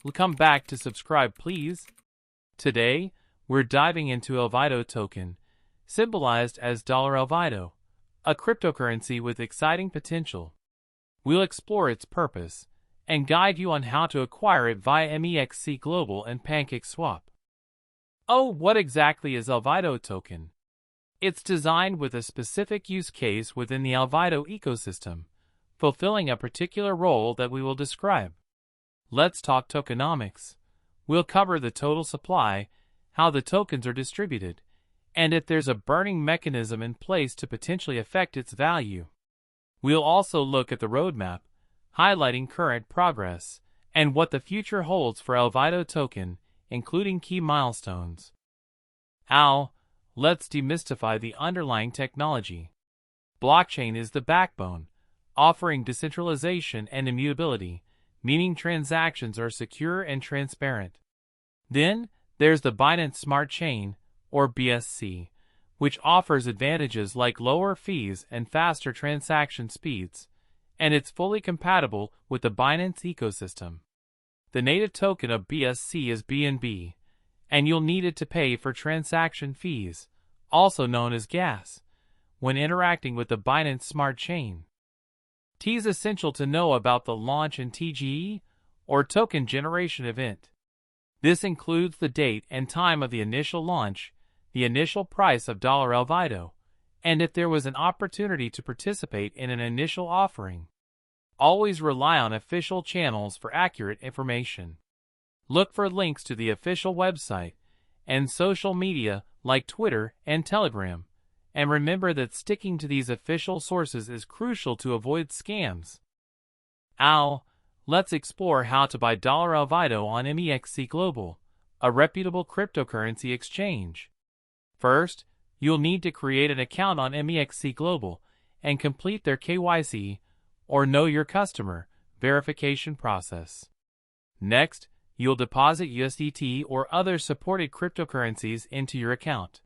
Come back to subscribe, please. Today, we're diving into ALVIDO token, symbolized as $ALVIDO, a cryptocurrency with exciting potential. We'll explore its purpose and guide you on how to acquire it via MEXC Global and PancakeSwap. Oh, what exactly is ALVIDO token? It's designed with a specific use case within the ALVIDO ecosystem, fulfilling a particular role that we will describe. Let's talk tokenomics. We'll cover the total supply, how the tokens are distributed, and if there's a burning mechanism in place to potentially affect its value. We'll also look at the roadmap, highlighting current progress and what the future holds for ALVIDO token, including key milestones. Let's demystify the underlying technology. Blockchain is the backbone, offering decentralization and immutability, meaning transactions are secure and transparent. Then, there's the Binance Smart Chain, or BSC, which offers advantages like lower fees and faster transaction speeds, and it's fully compatible with the Binance ecosystem. The native token of BSC is BNB, and you'll need it to pay for transaction fees, also known as gas, when interacting with the Binance Smart Chain. It's essential to know about the launch and TGE, or token generation event. This includes the date and time of the initial launch, the initial price of $ALVIDO, and if there was an opportunity to participate in an initial offering. Always rely on official channels for accurate information. Look for links to the official website and social media like Twitter and Telegram, and remember that sticking to these official sources is crucial to avoid scams. Let's explore how to buy $ALVIDO on MEXC Global, a reputable cryptocurrency exchange. First, you'll need to create an account on MEXC Global and complete their KYC, or Know Your Customer, verification process. Next, you'll deposit USDT or other supported cryptocurrencies into your account.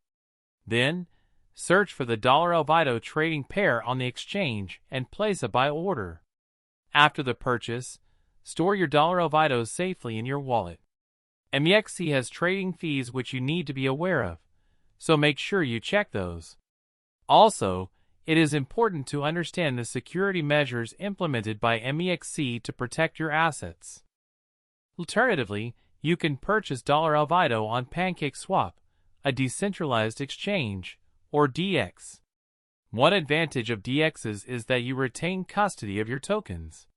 Then, search for the $ALVIDO trading pair on the exchange and place a buy order. After the purchase, store your $ALVIDO safely in your wallet. MEXC has trading fees which you need to be aware of, so make sure you check those. Also, it is important to understand the security measures implemented by MEXC to protect your assets. Alternatively, you can purchase $ALVIDO on PancakeSwap, a decentralized exchange, or DX. One advantage of DXs is that you retain custody of your tokens.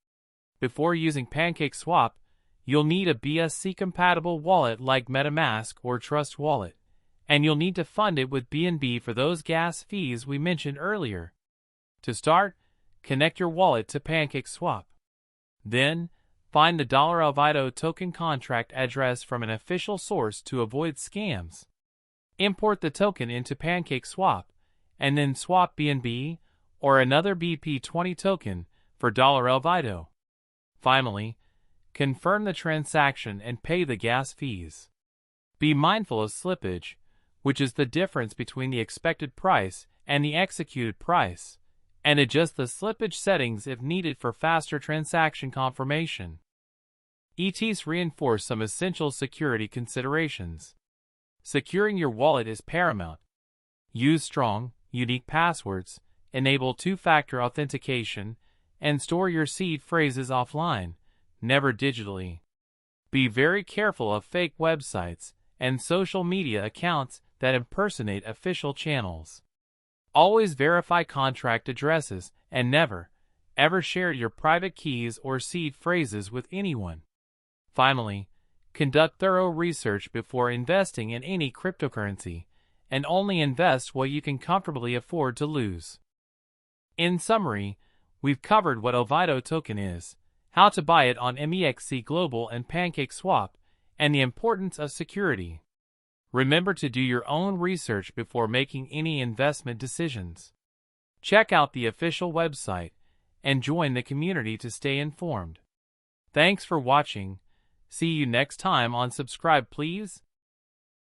Before using PancakeSwap, you'll need a BSC-compatible wallet like MetaMask or Trust Wallet, and you'll need to fund it with BNB for those gas fees we mentioned earlier. To start, connect your wallet to PancakeSwap. Then, find the $ALVIDO token contract address from an official source to avoid scams. Import the token into PancakeSwap, and then swap BNB or another BP20 token for $ALVIDO. Finally, confirm the transaction and pay the gas fees. Be mindful of slippage, which is the difference between the expected price and the executed price, and adjust the slippage settings if needed for faster transaction confirmation. ETs reinforce some essential security considerations. Securing your wallet is paramount. Use strong, unique passwords, enable two-factor authentication, and store your seed phrases offline, never digitally. Be very careful of fake websites and social media accounts that impersonate official channels. Always verify contract addresses and never, ever share your private keys or seed phrases with anyone. Finally, conduct thorough research before investing in any cryptocurrency, and only invest what you can comfortably afford to lose. In summary, we've covered what ALVIDO token is, how to buy it on MEXC Global and PancakeSwap, and the importance of security. Remember to do your own research before making any investment decisions. Check out the official website and join the community to stay informed. Thanks for watching. See you next time on Subscribe Please.